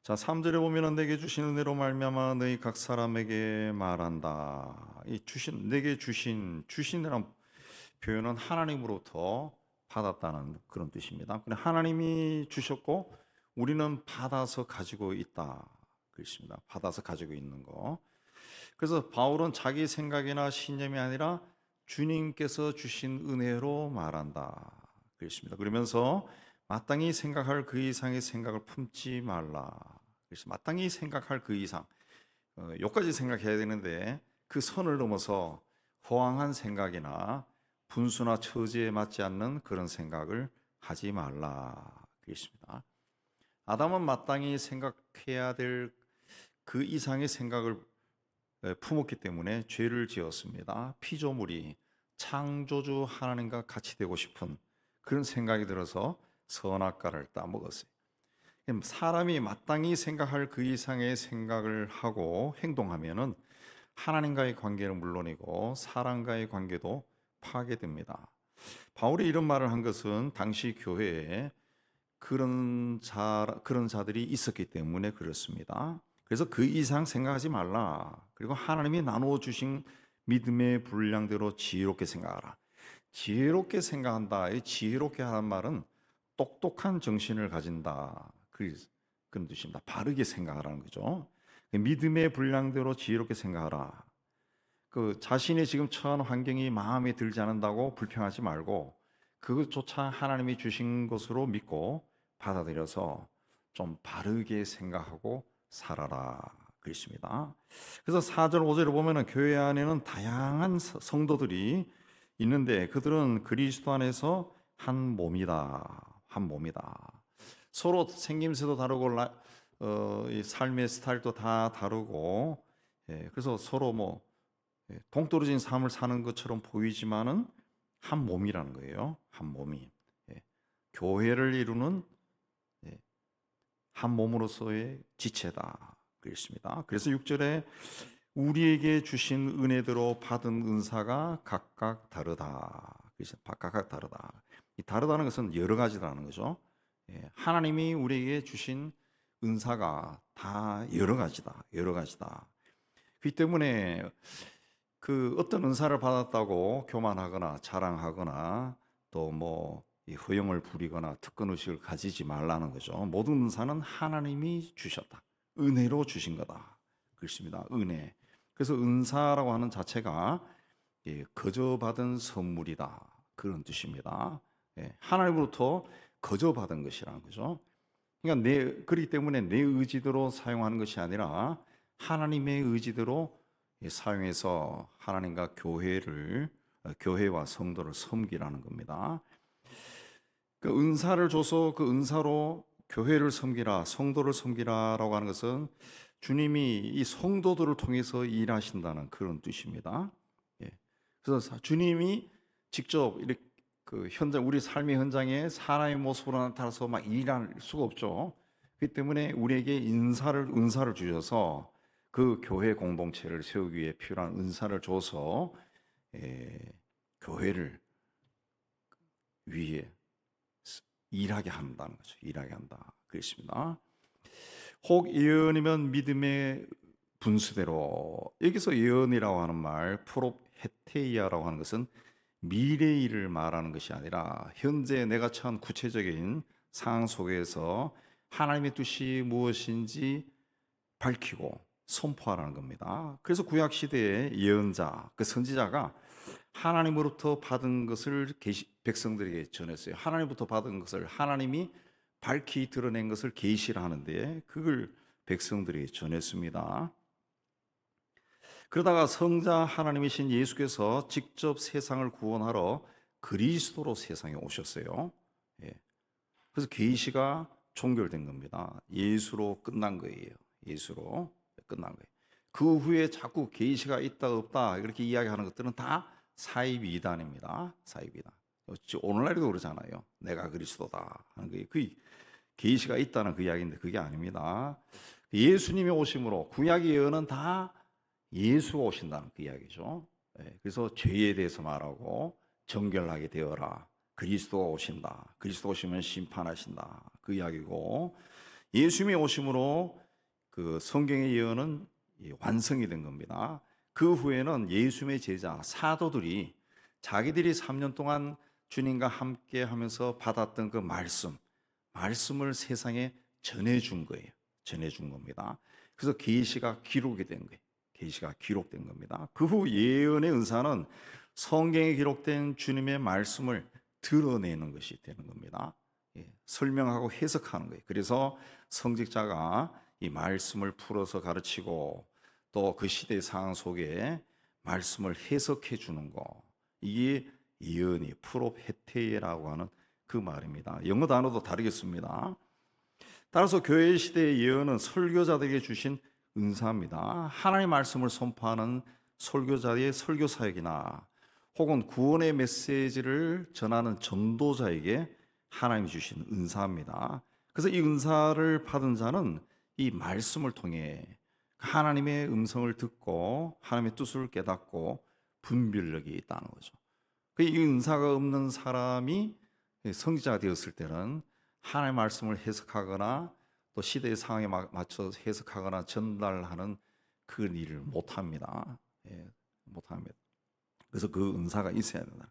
자, 3절에 보면은 내게 주신 은혜로 말미암아 너희 각 사람에게 말한다. 이 주신 내게 주신이라는 표현은 하나님으로부터 받았다는 그런 뜻입니다. 근데 하나님이 주셨고 우리는 받아서 가지고 있다. 그렇습니다. 받아서 가지고 있는 거. 그래서 바울은 자기 생각이나 신념이 아니라 주님께서 주신 은혜로 말한다. 그렇습니다. 그러면서 마땅히 생각할 그 이상의 생각을 품지 말라. 그래서 마땅히 생각할 그 이상, 여기까지 생각해야 되는데 그 선을 넘어서 허황한 생각이나 분수나 처지에 맞지 않는 그런 생각을 하지 말라. 그렇습니다. 아담은 마땅히 생각해야 될 그 이상의 생각을 품었기 때문에 죄를 지었습니다. 피조물이 창조주 하나님과 같이 되고 싶은 그런 생각이 들어서 선악과를 따먹었어요. 사람이 마땅히 생각할 그 이상의 생각을 하고 행동하면은 하나님과의 관계는 물론이고 사람과의 관계도 파괴됩니다. 바울이 이런 말을 한 것은 당시 교회에 그런 자들이 있었기 때문에 그렇습니다. 그래서 그 이상 생각하지 말라. 그리고 하나님이 나누어 주신 믿음의 분량대로 지혜롭게 생각하라. 지혜롭게 생각한다. 이 지혜롭게 하는 말은 똑똑한 정신을 가진다. 그런 뜻입니다. 바르게 생각하라는 거죠. 믿음의 분량대로 지혜롭게 생각하라. 그 자신이 지금 처한 환경이 마음에 들지 않는다고 불평하지 말고 그것조차 하나님이 주신 것으로 믿고 받아들여서 좀 바르게 생각하고 살아라. 그렇습니다. 그래서 4절 5절을 보면은 교회 안에는 다양한 성도들이 있는데 그들은 그리스도 안에서 한 몸이다. 한 몸이다. 서로 생김새도 다르고 이 삶의 스타일도 다 다르고 그래서 서로 뭐 동떨어진 삶을 사는 것처럼 보이지만은 한 몸이라는 거예요. 한 몸이 교회를 이루는 한 몸으로서의 지체다. 그랬습니다. 그래서 6절에 우리에게 주신 은혜대로 받은 은사가 각각 다르다. 그래서 각각 다르다. 이 다르다는 것은 여러 가지라는 거죠. 하나님이 우리에게 주신 은사가 다 여러 가지다. 여러 가지다. 그렇기 때문에 그 어떤 은사를 받았다고 교만하거나 자랑하거나 또 뭐 허영을 부리거나 특권 의식을 가지지 말라는 거죠. 모든 은사는 하나님이 주셨다. 은혜로 주신 거다. 그렇습니다. 은혜. 그래서 은사라고 하는 자체가 거저 받은 선물이다. 그런 뜻입니다. 하나님으로부터 거저 받은 것이라는 거죠. 그러니까 그렇기 때문에 내 의지대로 사용하는 것이 아니라 하나님의 의지대로 사용해서 하나님과 교회와 성도를 섬기라는 겁니다. 그 은사를 줘서 그 은사로 교회를 섬기라, 성도를 섬기라라고 하는 것은 주님이 이 성도들을 통해서 일하신다는 그런 뜻입니다. 그래서 주님이 직접 이렇게 그 현장 우리 삶의 현장에 사람의 모습으로 나타나서 막 일할 수가 없죠. 그렇기 때문에 우리에게 은사를 주셔서 그 교회 공동체를 세우기 위해 필요한 은사를 줘서 교회를 위해 일하게 한다는 거죠. 일하게 한다. 그렇습니다. 혹 예언이면 믿음의 분수대로 여기서 예언이라고 하는 말 프롭헤테이아라고 하는 것은 미래의 일을 말하는 것이 아니라 현재 내가 처한 구체적인 상황 속에서 하나님의 뜻이 무엇인지 밝히고 선포하라는 겁니다. 그래서 구약 시대의 예언자, 그 선지자가 하나님으로부터 받은 것을 백성들에게 전했어요. 하나님부터 받은 것을 하나님이 밝히 드러낸 것을 계시를 하는데 그걸 백성들에게 전했습니다. 그러다가 성자 하나님이신 예수께서 직접 세상을 구원하러 그리스도로 세상에 오셨어요. 그래서 계시가 종결된 겁니다. 예수로 끝난 거예요. 예수로 끝난 거예요. 그 후에 자꾸 계시가 있다 없다 이렇게 이야기하는 것들은 다 사이비단입니다. 사이비단. 오늘날에도 그러잖아요. 내가 그리스도다 하는 게 그 계시가 있다는 그 이야기인데 그게 아닙니다. 예수님이 오심으로 구약의 예언은 다 예수가 오신다는 그 이야기죠. 그래서 죄에 대해서 말하고 정결하게 되어라. 그리스도가 오신다. 그리스도 오시면 심판하신다. 그 이야기고 예수님의 오심으로 그 성경의 예언은 완성이 된 겁니다. 그 후에는 예수님의 제자 사도들이 자기들이 3년 동안 주님과 함께 하면서 받았던 그 말씀을 세상에 전해준 거예요. 전해준 겁니다. 그래서 계시가 기록이 된 거예요. 계시가 기록된 겁니다. 그 후 예언의 은사는 성경에 기록된 주님의 말씀을 드러내는 것이 되는 겁니다. 설명하고 해석하는 거예요. 그래서 성직자가 이 말씀을 풀어서 가르치고 또 그 시대 상황 속에 말씀을 해석해 주는 거, 이게 예언이 프로페테라고 하는 그 말입니다. 영어 단어도 다르겠습니다. 따라서 교회 시대의 예언은 설교자들에게 주신 은사입니다. 하나님의 말씀을 선포하는 설교자의 설교 사역이나 혹은 구원의 메시지를 전하는 전도자에게 하나님이 주신 은사입니다. 그래서 이 은사를 받은 자는 이 말씀을 통해 하나님의 음성을 듣고 하나님의 뜻을 깨닫고 분별력이 있다는 거죠. 이 은사가 없는 사람이 성직자가 되었을 때는 하나님의 말씀을 해석하거나 또 시대의 상황에 맞춰 해석하거나 전달하는 그 일을 못합니다. 못합니다. 그래서 그 은사가 있어야 된다.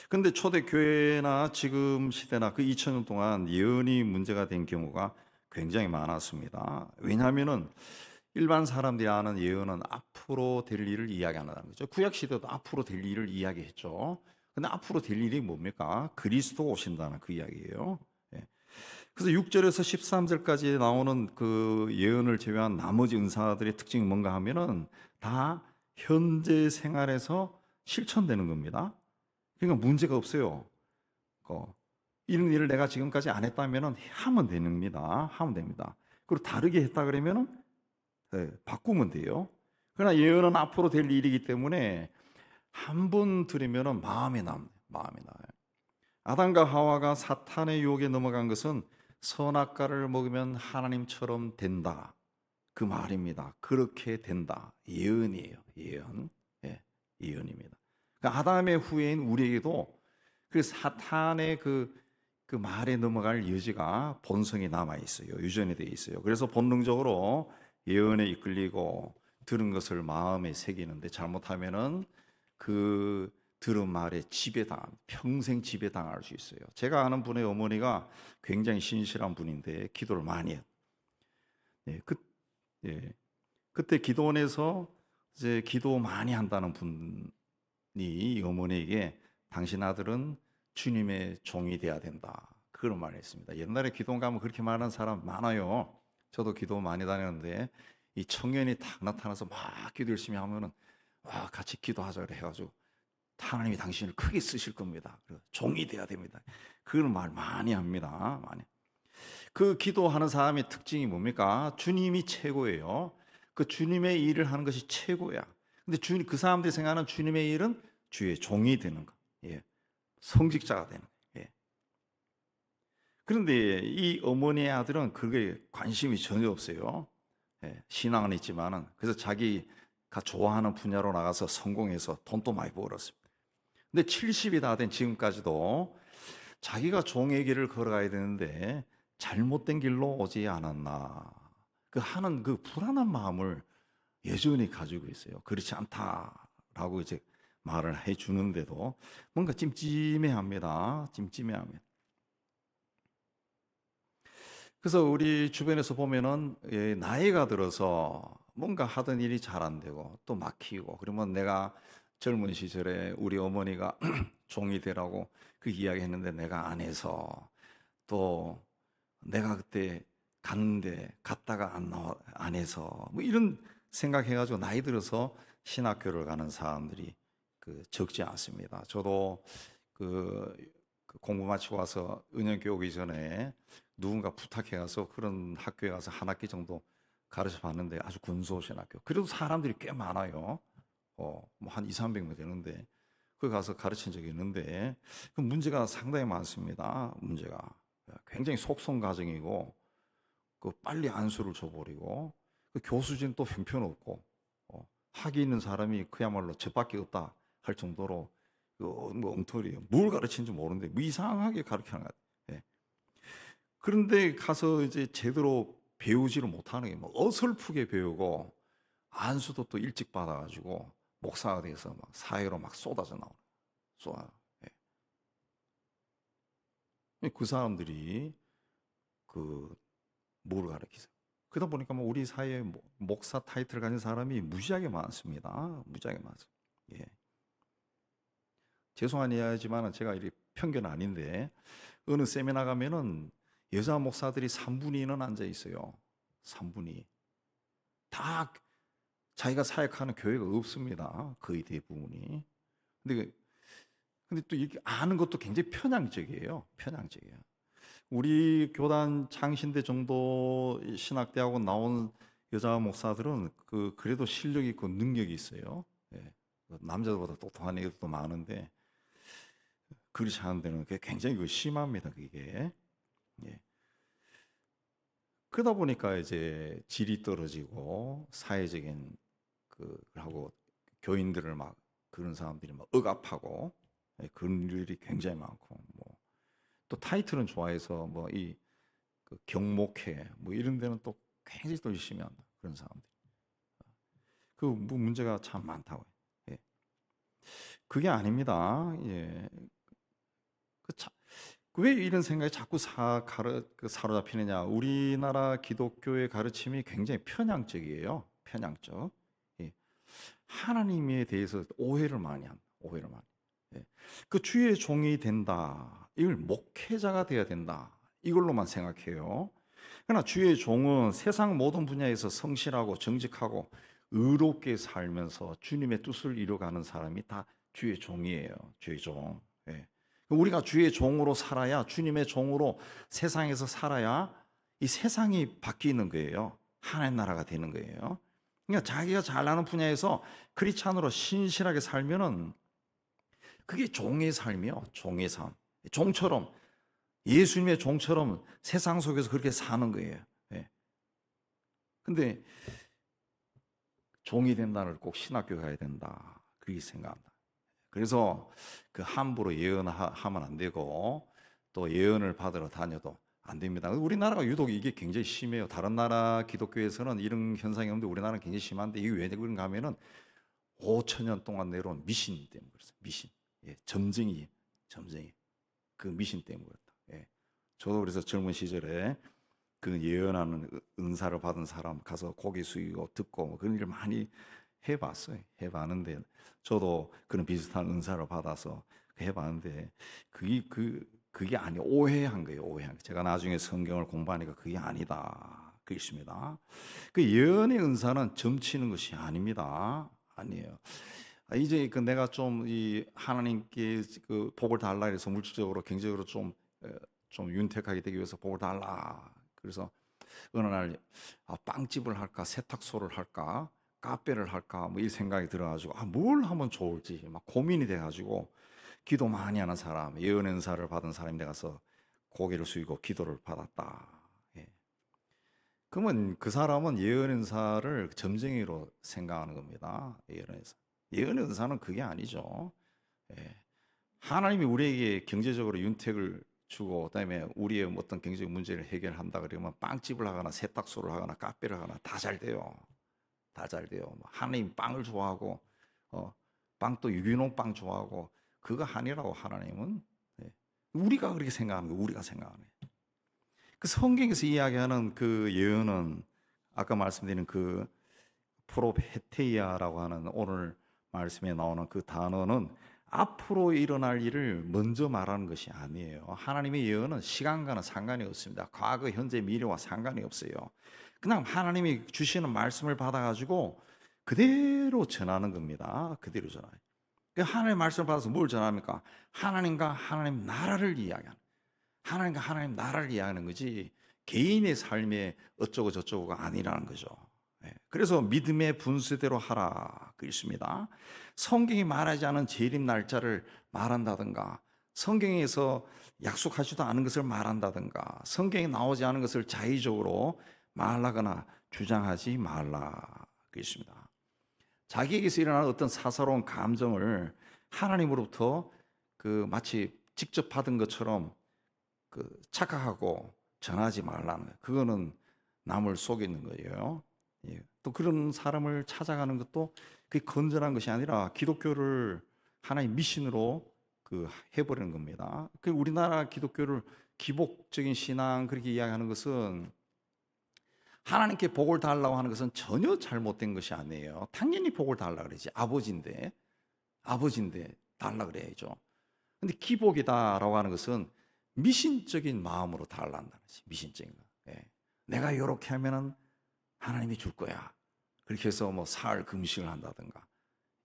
근데 초대교회나 지금 시대나 그 2000년 동안 예언이 문제가 된 경우가 굉장히 많았습니다. 왜냐하면은 일반 사람들이 아는 예언은 앞으로 될 일을 이야기한다는 거죠. 구약 시대도 앞으로 될 일을 이야기했죠. 근데 앞으로 될 일이 뭡니까? 그리스도 오신다는 그 이야기예요. 그래서 6절에서 13절까지 나오는 그 예언을 제외한 나머지 은사들의 특징이 뭔가 하면은 다 현재 생활에서 실천되는 겁니다. 그러니까 문제가 없어요. 이런 일을 내가 지금까지 안 했다면은 하면 됩니다. 하면 됩니다. 그리고 다르게 했다 그러면은 바꾸면 돼요. 그러나 예언은 앞으로 될 일이기 때문에 한 번 들으면은 마음에 나요. 아담과 하와가 사탄의 유혹에 넘어간 것은 선악과를 먹으면 하나님처럼 된다. 그 말입니다. 그렇게 된다. 예언이에요. 예언. 예언입니다. 그러니까 아담의 후예인 우리에게도 그 사탄의 그 말에 넘어갈 여지가 본성이 남아 있어요. 유전이 되어 있어요. 그래서 본능적으로 예언에 이끌리고 들은 것을 마음에 새기는데 잘못하면은 그 들은 말에 평생 지배당할 수 있어요. 제가 아는 분의 어머니가 굉장히 신실한 분인데 기도를 많이 해요. 그때 기도원에서 이제 기도 많이 한다는 분이 이 어머니에게 당신 아들은 주님의 종이 돼야 된다. 그런 말을 했습니다. 옛날에 기도원 가면 그렇게 말하는 사람 많아요. 저도 기도 많이 다녔는데 이 청년이 딱 나타나서 막 기도 열심히 하면은 와 같이 기도하자 그래 해가지고 하나님이 당신을 크게 쓰실 겁니다. 종이 돼야 됩니다. 그런 말 많이 합니다. 많이. 그 기도하는 사람의 특징이 뭡니까? 주님이 최고예요. 그 주님의 일을 하는 것이 최고야. 근데 그 사람들이 생각하는 주님의 일은 주의 종이 되는 거. 성직자가 되는 거예요. 그런데 이 어머니의 아들은 그게 관심이 전혀 없어요. 신앙은 있지만은 그래서 자기가 좋아하는 분야로 나가서 성공해서 돈도 많이 벌었습니다. 근데 70이 다 된 지금까지도 자기가 종의 길을 걸어가야 되는데 잘못된 길로 오지 않았나 하는 그 불안한 마음을 여전히 가지고 있어요. 그렇지 않다라고 이제 말을 해주는데도 뭔가 찜찜해합니다. 찜찜해합니다. 그래서 우리 주변에서 보면은 나이가 들어서 뭔가 하던 일이 잘 안 되고 또 막히고 그러면 내가 젊은 시절에 우리 어머니가 종이 되라고 그 이야기 했는데 내가 안 해서 또 내가 그때 갔다가 안 해서 뭐 이런 생각해가지고 나이 들어서 신학교를 가는 사람들이 적지 않습니다. 저도 공부 마치고 와서 은연교 오기 전에 누군가 부탁해가서 그런 학교에 가서 한 학기 정도 가르쳐 봤는데 아주 근소신 학교. 그래도 사람들이 꽤 많아요. 뭐 한 200~300명 되는데 거기 가서 가르친 적이 있는데 그 문제가 상당히 많습니다. 문제가 굉장히 속성 과정이고 빨리 안수를 줘버리고 그 교수진 또 형편없고 학위 있는 사람이 그야말로 저밖에 없다 할 정도로 뭐 엉터리예요. 뭘 가르치는지 모르는데 뭐 이상하게 가르치는 것 같아요. 그런데 가서 이제 제대로 배우지를 못하는 게 뭐 어설프게 배우고 안수도 또 일찍 받아가지고 목사가 돼서 막 사회로 막 쏟아져 나오는 쏟아. 그 사람들이 그 뭐를 가르치세요? 그러다 보니까 뭐 우리 사회에 목사 타이틀 가진 사람이 무지하게 많습니다. 무지하게 많습니다. 예. 죄송한 이야기지만 제가 이 편견 아닌데 어느 세미나 가면은 여자 목사들이 3분의 2는 앉아 있어요. 3분의 2. 다 자기가 사역하는 교회가 없습니다. 거의 대부분이. 근데 또 이렇게 아는 것도 굉장히 편향적이에요. 편향적이에요. 우리 교단 창신대 정도 신학대학원 나온 여자 목사들은 그래도 실력이 있고 능력이 있어요. 예. 남자들보다 똑똑한 애들도 많은데 그렇지 않은 데는 그게 굉장히 심합니다. 그게. 예. 그러다 보니까 이제 질이 떨어지고 사회적인 하고 교인들을 막 그런 사람들이 막 억압하고 그런 일이 굉장히 많고 뭐 또 타이틀은 좋아해서 뭐 이 경목회 뭐 이런 데는 또 굉장히 또 열심히 한다 그런 사람들 뭐 문제가 참 많다고요. 예. 그게 아닙니다. 예. 왜 이런 생각이 자꾸 사로잡히느냐? 우리나라 기독교의 가르침이 굉장히 편향적이에요. 편향적. 예. 하나님에 대해서 오해를 많이 합니다. 오해를 많이. 예. 그 주의 종이 된다. 이걸 목회자가 돼야 된다. 이걸로만 생각해요. 그러나 주의 종은 세상 모든 분야에서 성실하고 정직하고 의롭게 살면서 주님의 뜻을 이루어가는 사람이 다 주의 종이에요. 주의 종. 예. 우리가 주의 종으로 살아야 주님의 종으로 세상에서 살아야 이 세상이 바뀌는 거예요. 하나님 나라가 되는 거예요. 그러니까 자기가 잘나는 분야에서 크리스찬으로 신실하게 살면은 그게 종의 삶이요. 종의 삶. 종처럼 예수님의 종처럼 세상 속에서 그렇게 사는 거예요. 예. 근데 종이 된다를 꼭 신학교 가야 된다. 그렇게 생각합니다. 그래서 함부로 예언하면 안 되고 또 예언을 받으러 다녀도 안 됩니다. 우리나라가 유독 이게 굉장히 심해요. 다른 나라 기독교에서는 이런 현상이 없는데 우리나라는 굉장히 심한데 이게 왜 그런가 하면은 5천 년 동안 내려온 미신 때문에 그렇습니다. 미신. 예, 점쟁이 그 미신 때문에 그렇다. 예. 저도 그래서 젊은 시절에 그 예언하는 은사를 받은 사람 가서 고개 숙이고 듣고 뭐 그런 일을 많이 해봤어요. 해봤는데 저도 그런 비슷한 은사를 받아서 해봤는데 그게 아니 오해한 거예요. 오해한. 제가 나중에 성경을 공부하니까 그게 아니다. 그렇습니다. 그 예언의 은사는 점치는 것이 아닙니다. 아니에요. 이제 내가 좀 이 하나님께 그 복을 달라 해서 물질적으로 경제적으로 좀 윤택하게 되기 위해서 복을 달라. 그래서 어느 날 빵집을 할까 세탁소를 할까 카페를 할까 뭐 이 생각이 들어가지고 뭘 하면 좋을지 막 고민이 돼가지고 기도 많이 하는 사람 예언 은사를 받은 사람이 가서 고개를 숙이고 기도를 받았다. 예. 그러면 그 사람은 예언 은사를 점쟁이로 생각하는 겁니다. 예언 은사는 그게 아니죠. 예. 하나님이 우리에게 경제적으로 윤택을 주고 그다음에 우리의 어떤 경제적 문제를 해결한다 그러면 빵집을 하거나 세탁소를 하거나 카페를 하거나 다 잘 돼요. 다 잘 돼요. 하나님 빵을 좋아하고 빵도 유기농 빵 좋아하고 그거 아니라고 하나님은. 예. 우리가 그렇게 생각하는 거예요. 우리가 생각하는 거예요. 그 성경에서 이야기하는 그 예언은 아까 말씀드린 그 프로페테이아라고 하는 오늘 말씀에 나오는 그 단어는 앞으로 일어날 일을 먼저 말하는 것이 아니에요. 하나님의 예언은 시간과는 상관이 없습니다. 과거, 현재, 미래와 상관이 없어요. 그냥 하나님이 주시는 말씀을 받아가지고 그대로 전하는 겁니다. 그대로 전해요. 하나님의 말씀을 받아서 뭘 전합니까? 하나님과 하나님 나라를 이야기하는, 하나님과 하나님 나라를 이야기하는 거지 개인의 삶에 어쩌고 저쩌고가 아니라는 거죠. 그래서 믿음의 분수대로 하라 그랬습니다. 성경이 말하지 않은 재림 날짜를 말한다든가 성경에서 약속하지도 않은 것을 말한다든가 성경에 나오지 않은 것을 자의적으로 말하거나 주장하지 말라 그랬습니다. 자기에게서 일어나는 어떤 사사로운 감정을 하나님으로부터 마치 직접 받은 것처럼 착각하고 전하지 말라는 거예요. 그거는 남을 속이는 거예요. 예. 또 그런 사람을 찾아가는 것도 그게 건전한 것이 아니라 기독교를 하나의 미신으로 해버리는 겁니다. 그 우리나라 기독교를 기복적인 신앙 그렇게 이야기하는 것은 하나님께 복을 달라고 하는 것은 전혀 잘못된 것이 아니에요. 당연히 복을 달라 그러지. 아버지인데 달라 그래야죠. 근데 기복이다라고 하는 것은 미신적인 마음으로 달란다는 거지. 미신적인 거. 예. 내가 이렇게 하면은 하나님이 줄 거야. 그렇게 해서 뭐 사흘 금식을 한다든가.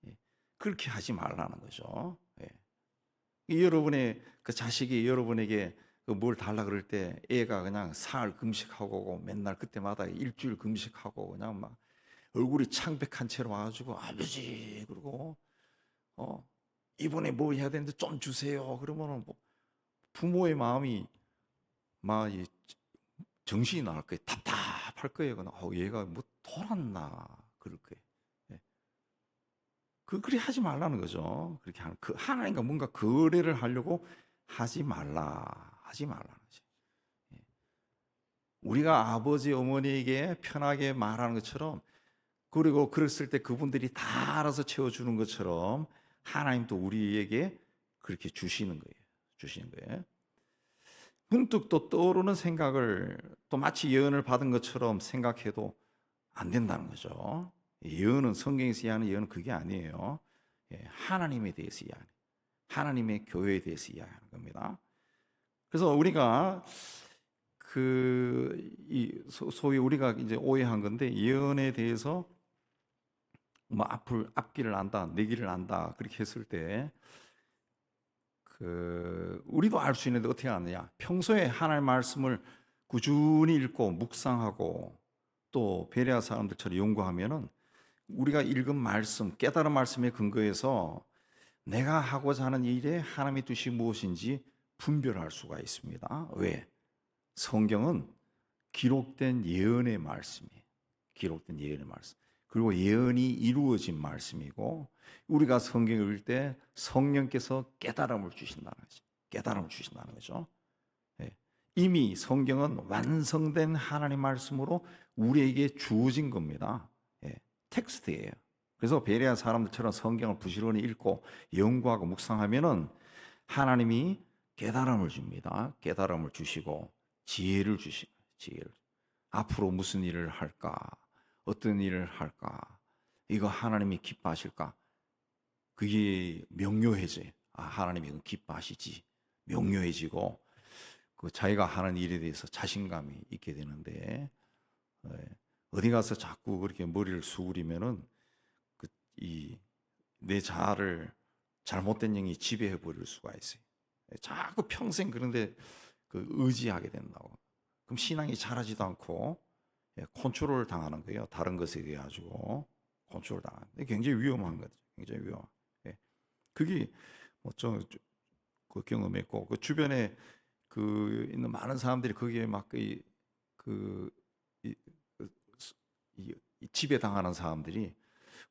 예. 그렇게 하지 말라는 거죠. 예. 여러분의 그 자식이 여러분에게 뭘 달라 그럴 때 애가 그냥 사흘 금식하고 맨날 그때마다 일주일 금식하고 그냥 막 얼굴이 창백한 채로 와가지고 아버지 그러고 이번에 뭐 해야 되는데 좀 주세요. 그러면은 뭐 부모의 마음이 막 정신이 나갈 거예요. 답답할 거예요. 그냥 얘가 뭐 돌았나 그럴 거예요. 예. 그리 하지 말라는 거죠. 그렇게 하는 하나님과 뭔가 거래를 하려고 하지 말라는 거죠. 예. 우리가 아버지 어머니에게 편하게 말하는 것처럼 그리고 그랬을 때 그분들이 다 알아서 채워주는 것처럼 하나님도 우리에게 그렇게 주시는 거예요. 문득 또 떠오르는 생각을 또 마치 예언을 받은 것처럼 생각해도 안 된다는 거죠. 예언은 성경에서 이야기하는 예언은 그게 아니에요. 하나님에 대해서 이야기, 하나님의 교회에 대해서 이야기하는 겁니다. 그래서 우리가 소위 우리가 이제 오해한 건데 예언에 대해서 뭐 앞길을 안다, 내 길을 안다 그렇게 했을 때 우리도 알 수 있는데 어떻게 아느냐? 평소에 하나님의 말씀을 꾸준히 읽고 묵상하고 또 베레아 사람들처럼 연구하면은 우리가 읽은 말씀, 깨달은 말씀에 근거해서 내가 하고자 하는 일에 하나님의 뜻이 무엇인지 분별할 수가 있습니다. 왜? 성경은 기록된 예언의 말씀이에요. 기록된 예언의 말씀. 그리고 예언이 이루어진 말씀이고 우리가 성경을 읽을 때 성령께서 깨달음을 주신다는 거죠. 깨달음을 주신다는 거죠. 예. 이미 성경은 완성된 하나님 말씀으로 우리에게 주어진 겁니다. 예. 텍스트예요. 그래서 베레아 사람들처럼 성경을 부지런히 읽고 연구하고 묵상하면은 하나님이 깨달음을 줍니다. 깨달음을 주시고 지혜를 주시고 지혜를. 앞으로 무슨 일을 할까? 어떤 일을 할까? 이거 하나님이 기뻐하실까? 그게 명료해져요. 하나님이 이건 기뻐하시지. 명료해지고 자기가 하는 일에 대해서 자신감이 있게 되는데 어디 가서 자꾸 그렇게 머리를 수그리면은 내 자아를 잘못된 영이 지배해 버릴 수가 있어요. 자꾸 평생 그런데 의지하게 된다고. 그럼 신앙이 자라지도 않고 컨트롤 당하는 거예요. 다른 것에 의해 가지고 컨트롤 당하는. 굉장히 위험한 거죠. 굉장히 위험. 그게 뭐좀 경험했고 그 주변에 있는 많은 사람들이 거기에 막 지배 당하는 사람들이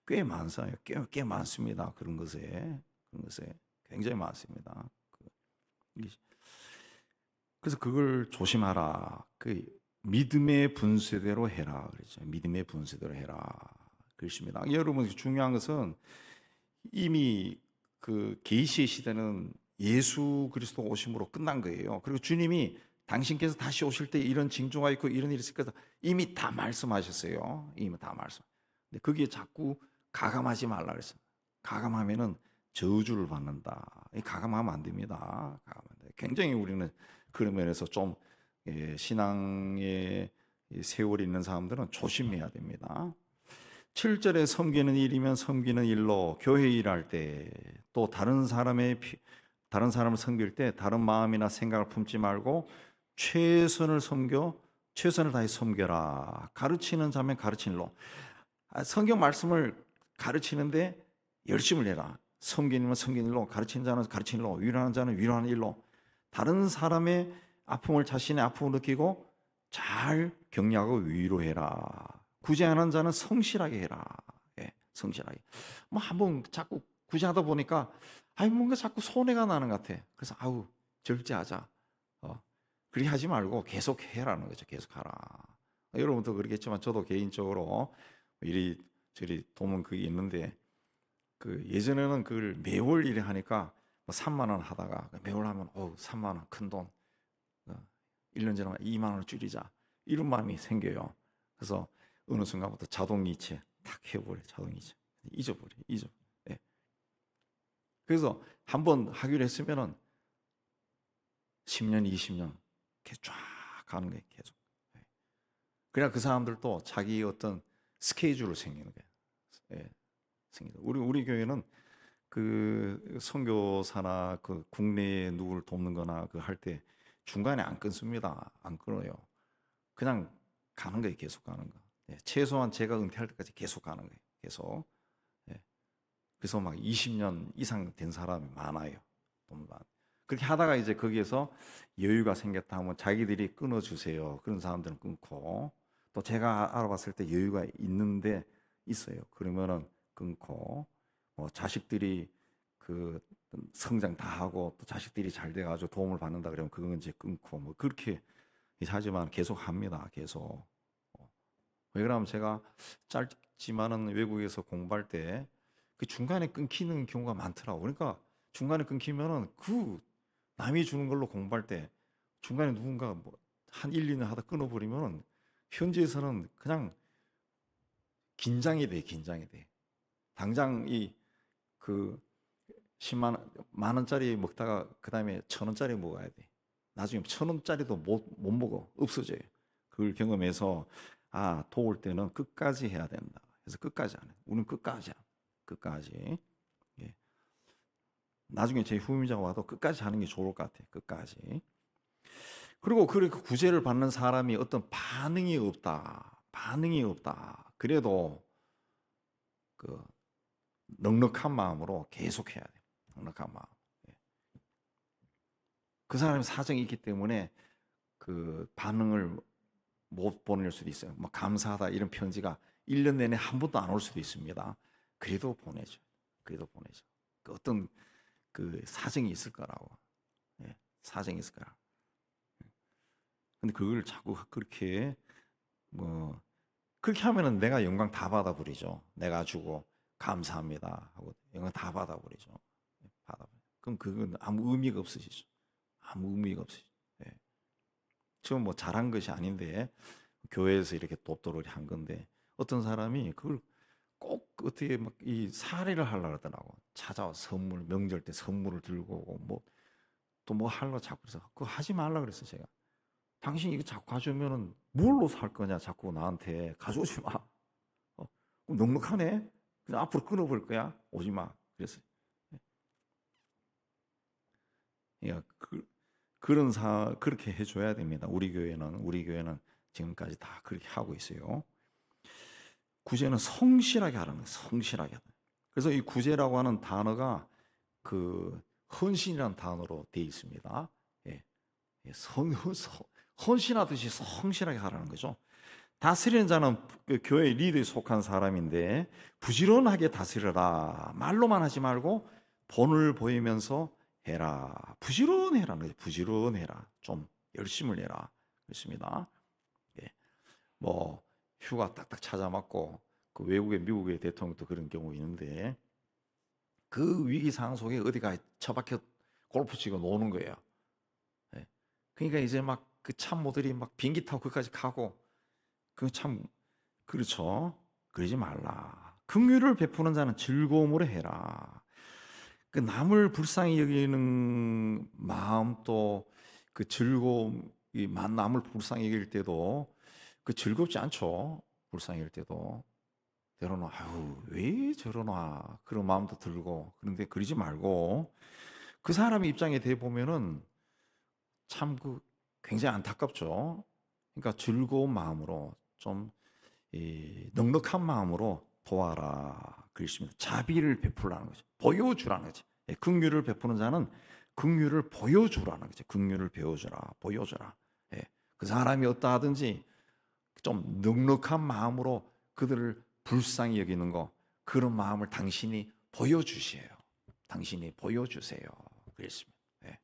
꽤 많아요. 꽤 많습니다. 그런 것에 굉장히 많습니다. 그래서 그걸 조심하라. 믿음의 분수대로 해라. 그렇죠. 믿음의 분수대로 해라. 그렇습니다. 여러분 중요한 것은 이미 계시의 시대는 예수 그리스도 오심으로 끝난 거예요. 그리고 주님이 당신께서 다시 오실 때 이런 징조가 있고 이런 일이 있을 거다. 이미 다 말씀하셨어요. 이미 다 말씀. 근데 거기에 자꾸 가감하지 말라 그랬어요. 가감하면은 저주를 받는다. 가감하면 안 됩니다. 굉장히 우리는 그런 면에서 좀 신앙의 세월이 있는 사람들은 조심해야 됩니다. 7절에 섬기는 일이면 섬기는 일로 교회 일할 때 또 다른 사람을 섬길 때 다른 마음이나 생각을 품지 말고 최선을 다해 섬겨라. 가르치는 자면 가르치는 일로. 성경 말씀을 가르치는데 열심을 내라. 섬기는 섬기는 일로, 가르치는 자는 가르치는 일로, 위로하는 자는 위로하는 일로. 다른 사람의 아픔을 자신의 아픔을 느끼고 잘 격려하고 위로해라. 구제하는 자는 성실하게 해라. 성실하게. 뭐 한번 자꾸 구제하다 보니까 뭔가 자꾸 손해가 나는 것 같아. 그래서 절제하자. 그렇게 하지 말고 계속 해라는 거죠. 계속 하라. 여러분도 그러겠지만 저도 개인적으로 이리저리 도면 그게 있는데 그 예전에는 그걸 매월 일에 하니까 뭐 3만 원 하다가 매월 하면 3만 원 큰 돈. 1년 전에 2만 원을 줄이자. 이런 마음이 생겨요. 그래서 어느 순간부터 자동이체 탁 해버려. 자동이체. 잊어버려. 예. 그래서 한번 하기로 했으면은 10년, 20년 계속 쫙 가는 거예요. 계속. 예. 그래야 그 사람들도 자기 어떤 스케줄을 생기는 거예요. 예. 우리 교회는 그 선교사나 그 국내에 누구를 돕는 거나 그 할 때 중간에 안 끊습니다. 안 끊어요. 그냥 가는 거예요. 계속 가는 거. 예. 최소한 제가 은퇴할 때까지 계속 가는 거예요. 계속. 예. 그래서 막 20년 이상 된 사람이 많아요. 그렇게 하다가 이제 거기에서 여유가 생겼다 하면 자기들이 끊어주세요. 그런 사람들은 끊고 또 제가 알아봤을 때 여유가 있는데 있어요. 그러면은 끊고 뭐 자식들이 그 성장 다 하고 또 자식들이 잘 돼가지고 도움을 받는다 그러면 그건 이제 끊고 뭐 그렇게 하지만 계속 합니다. 계속. 왜 그러면 제가 짧지만은 외국에서 공부할 때 그 중간에 끊기는 경우가 많더라고. 그러니까 중간에 끊기면은 그 남이 주는 걸로 공부할 때 중간에 누군가 뭐 한 1, 2년 하다 끊어버리면은 현지에서는 그냥 긴장이 돼, 긴장이 돼. 당장 그 10만 원짜리 먹다가 그 다음에 1,000원짜리 먹어야 돼. 나중에 1,000원짜리도 못 먹어. 없어져요. 그걸 경험해서 도울 때는 끝까지 해야 된다. 그래서 끝까지 안 해. 우리는 끝까지. 예. 나중에 제 후임자가 와도 끝까지 하는 게 좋을 것 같아. 끝까지. 그리고 그렇게 구제를 받는 사람이 어떤 반응이 없다. 그래도 그 넉넉한 마음으로 계속 해야 돼. 넉넉한 마음. 예. 그 사람의 사정이 있기 때문에 그 반응을 못 보낼 수도 있어요. 뭐 감사하다 이런 편지가 1년 내내 한 번도 안 올 수도 있습니다. 그래도 보내죠. 그 어떤 그 사정이 있을 거라고. 예, 사정이 있을 거라. 근데 그걸 자꾸 그렇게 뭐 그렇게 하면은 내가 영광 다 받아버리죠. 내가 주고 감사합니다 하고 영광 다 받아버리죠. 그럼 그건 아무 의미가 없으시죠. 예. 지금 뭐 잘한 것이 아닌데 교회에서 이렇게 돕도록 한 건데 어떤 사람이 그걸 꼭 어떻게 막 이 사례를 하려고 하더라고. 찾아와 선물 명절 때 선물을 들고 오고 뭐 또 뭐 하려고 자꾸 그래서 그거 하지 말라 그랬어 제가. 당신 이거 자꾸 가져오면은 뭘로 살 거냐 자꾸 나한테 가져오지 마. 넉넉하네. 그냥 앞으로 끊어버릴 거야. 오지 마. 그랬어요. 야, 그렇게 해줘야 됩니다. 우리 교회는 지금까지 다 그렇게 하고 있어요. 구제는 성실하게 하라는 거예요. 성실하게 하는. 그래서 이 구제라고 하는 단어가 그 헌신이라는 단어로 되어 있습니다. 예. 헌신하듯이 성실하게 하라는 거죠. 다스리는 자는 그 교회 리더에 속한 사람인데 부지런하게 다스려라. 말로만 하지 말고 본을 보이면서 해라. 부지런해라는 거죠. 부지런해라. 좀 열심을 내라. 그렇습니다. 예. 뭐 휴가 딱딱 찾아 맞고 그 미국의 대통령도 그런 경우 있는데 그 위기 상황 속에 어디가 처박혀 골프 치고 노는 거예요. 예. 그러니까 이제 막 그 참모들이 막 비행기 타고 거기까지 가고 그 참 그렇죠. 그러지 말라. 긍휼을 베푸는 자는 즐거움으로 해라. 그 남을 불쌍히 여기는 마음 또 그 즐거움 남을 불쌍히 여길 때도 그 즐겁지 않죠. 불쌍히 여길 때도 때로는 왜 저러나 그런 마음도 들고 그런데 그러지 말고 그 사람의 입장에 대해 보면은 참 그 굉장히 안타깝죠. 그러니까 즐거운 마음으로 좀 넉넉한 마음으로 도와라 그랬습니다. 자비를 베풀라는 거죠. 보여주라는 거죠. 긍휼을 베푸는 자는 긍휼을 보여주라는 거죠. 긍휼을 보여주라. 예. 그 사람이 어떠 하든지 좀 넉넉한 마음으로 그들을 불쌍히 여기는 거 그런 마음을 당신이 보여주세요. 그랬습니다. 예.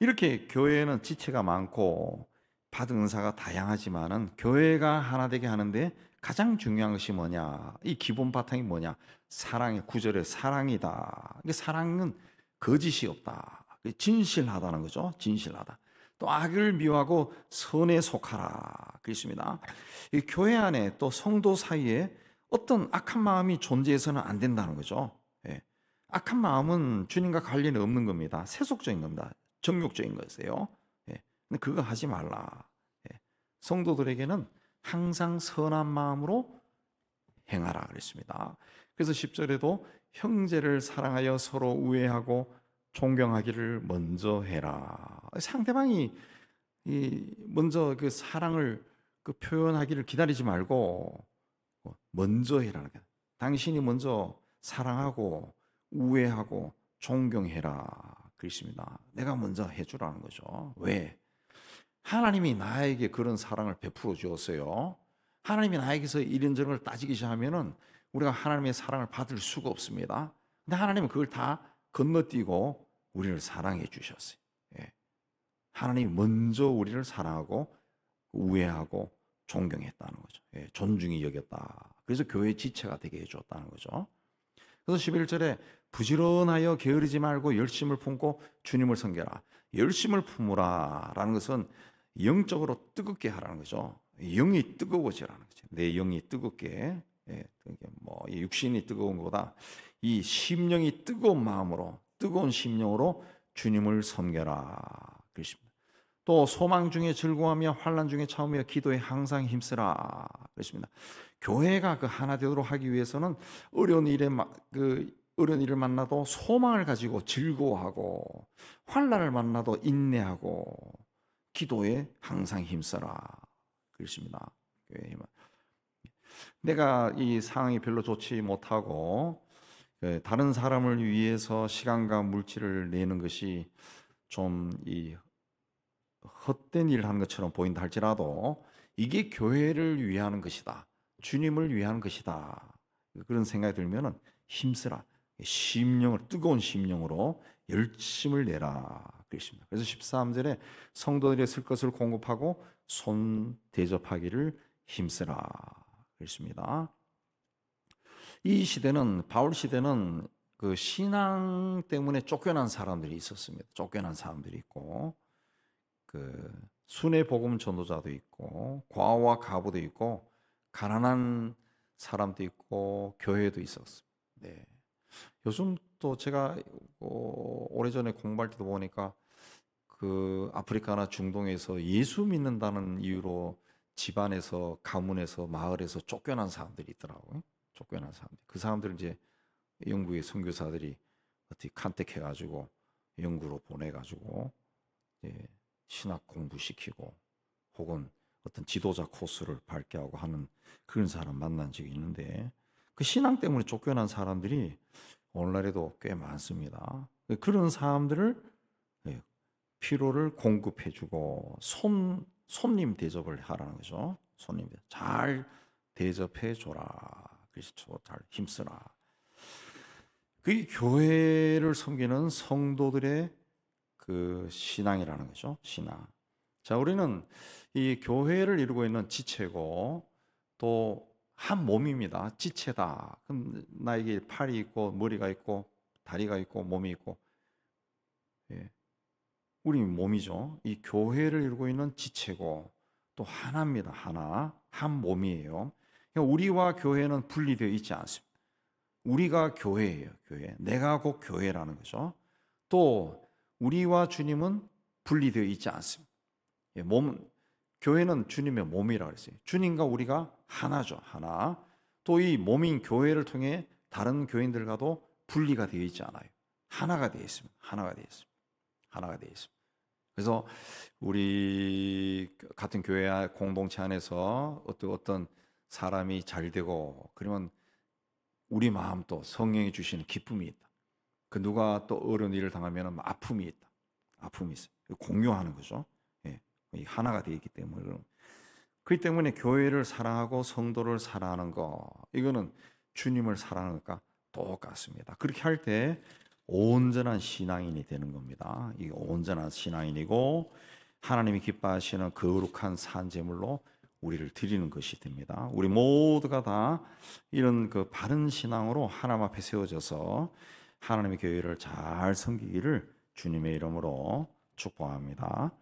이렇게 교회에는 지체가 많고 받은 은사가 다양하지만은 교회가 하나 되게 하는데 가장 중요한 것이 뭐냐? 이 기본 바탕이 뭐냐? 사랑의 구절의 사랑이다. 이게 사랑은 거짓이 없다. 진실하다는 거죠. 진실하다. 또 악을 미워하고 선에 속하라. 그렇습니다. 이 교회 안에 또 성도 사이에 어떤 악한 마음이 존재해서는 안 된다는 거죠. 예. 악한 마음은 주님과 관련이 없는 겁니다. 세속적인 겁니다. 정욕적인 것이에요. 예. 근데 그거 하지 말라. 예. 성도들에게는 항상 선한 마음으로 행하라 그랬습니다. 그래서 10절에도 형제를 사랑하여 서로 우애하고 존경하기를 먼저 해라. 상대방이 먼저 그 사랑을 그 표현하기를 기다리지 말고 먼저 해라는 거예요. 당신이 먼저 사랑하고 우애하고 존경해라 그랬습니다. 내가 먼저 해주라는 거죠. 왜? 하나님이 나에게 그런 사랑을 베풀어 주었어요. 하나님이 나에게서 이런저런 걸 따지기 시작하면은 우리가 하나님의 사랑을 받을 수가 없습니다. 근데 하나님은 그걸 다 건너뛰고 우리를 사랑해 주셨어요. 예. 하나님이 먼저 우리를 사랑하고 우애하고 존경했다는 거죠. 예. 존중히 여겼다. 그래서 교회의 지체가 되게 해줬다는 거죠. 그래서 11절에 부지런하여 게으르지 말고 열심을 품고 주님을 섬겨라. 열심을 품으라 라는 것은 영적으로 뜨겁게 하라는 거죠. 영이 뜨거워지라는 거죠. 내 영이 뜨겁게, 예, 뭐 육신이 뜨거운 것보다 이 심령이 뜨거운 마음으로, 뜨거운 심령으로 주님을 섬겨라. 그렇습니다. 또 소망 중에 즐거워하며 환난 중에 참으며 기도에 항상 힘쓰라. 그렇습니다. 교회가 그 하나 되도록 하기 위해서는 어려운 일을 만나도 소망을 가지고 즐거워하고 환난을 만나도 인내하고 기도에 항상 힘써라. 그렇습니다. 교회에 힘을. 내가 이 상황이 별로 좋지 못하고 다른 사람을 위해서 시간과 물질을 내는 것이 좀 헛된 일을 하는 것처럼 보인다 할지라도 이게 교회를 위하는 것이다. 주님을 위한 것이다. 그런 생각이 들면은 힘쓰라. 심령을 뜨거운 심령으로 열심을 내라. 그렇습니다. 그래서 13절에 성도들의 쓸 것을 공급하고 손 대접하기를 힘쓰라. 그렇습니다. 이 시대는 바울 시대는 그 신앙 때문에 쫓겨난 사람들이 있었습니다. 쫓겨난 사람들이 있고 그 순회 복음 전도자도 있고 과와 가부도 있고 가난한 사람도 있고 교회도 있었습니다. 네. 요즘 또 제가 오래전에 공부할 때도 보니까 그 아프리카나 중동에서 예수 믿는다는 이유로 집안에서 가문에서 마을에서 쫓겨난 사람들이 있더라고요. 쫓겨난 사람들. 그 사람들을 이제 영국의 선교사들이 어떻게 컨택해 가지고 영국으로 보내 가지고 신학 공부시키고 혹은 어떤 지도자 코스를 밟게 하고 하는 그런 사람 만난 적이 있는데 그 신앙 때문에 쫓겨난 사람들이 오늘날에도 꽤 많습니다. 그런 사람들을 필요를 공급해주고 손님 대접을 하라는 거죠. 손님 잘 대접해줘라. 그래서 잘 힘쓰라. 그게 교회를 섬기는 성도들의 그 신앙이라는 거죠. 신앙. 자, 우리는 이 교회를 이루고 있는 지체고 또 한 몸입니다. 지체다. 그럼 나에게 팔이 있고 머리가 있고 다리가 있고 몸이 있고, 예. 우리 몸이죠. 이 교회를 이루고 있는 지체고 또 하나입니다. 하나, 한 몸이에요. 그러니까 우리와 교회는 분리되어 있지 않습니다. 우리가 교회예요. 교회. 내가 곧 교회라는 거죠. 또 우리와 주님은 분리되어 있지 않습니다. 교회는 주님의 몸이라고 했어요. 주님과 우리가 하나죠. 하나. 또 이 몸인 교회를 통해 다른 교인들과도 분리가 되어 있지 않아요. 하나가 되어 있습니다. 하나가 되어 있습니다. 하나가 되어 있습니다. 그래서 우리 같은 교회 공동체 안에서 어떤 사람이 잘 되고 그러면 우리 마음도 성령이 주시는 기쁨이 있다. 그 누가 또 어려운 일을 당하면 아픔이 있다. 아픔이 있어요. 공유하는 거죠. 하나가 되어 있기 때문에. 그렇기 때문에 교회를 사랑하고 성도를 사랑하는 거 이거는 주님을 사랑하는 것과 똑같습니다. 그렇게 할 때 온전한 신앙인이 되는 겁니다. 이 온전한 신앙인이고 하나님이 기뻐하시는 거룩한 산 제물로 우리를 드리는 것이 됩니다. 우리 모두가 다 이런 그 바른 신앙으로 하나님 앞에 세워져서 하나님의 교회를 잘 섬기기를 주님의 이름으로 축복합니다.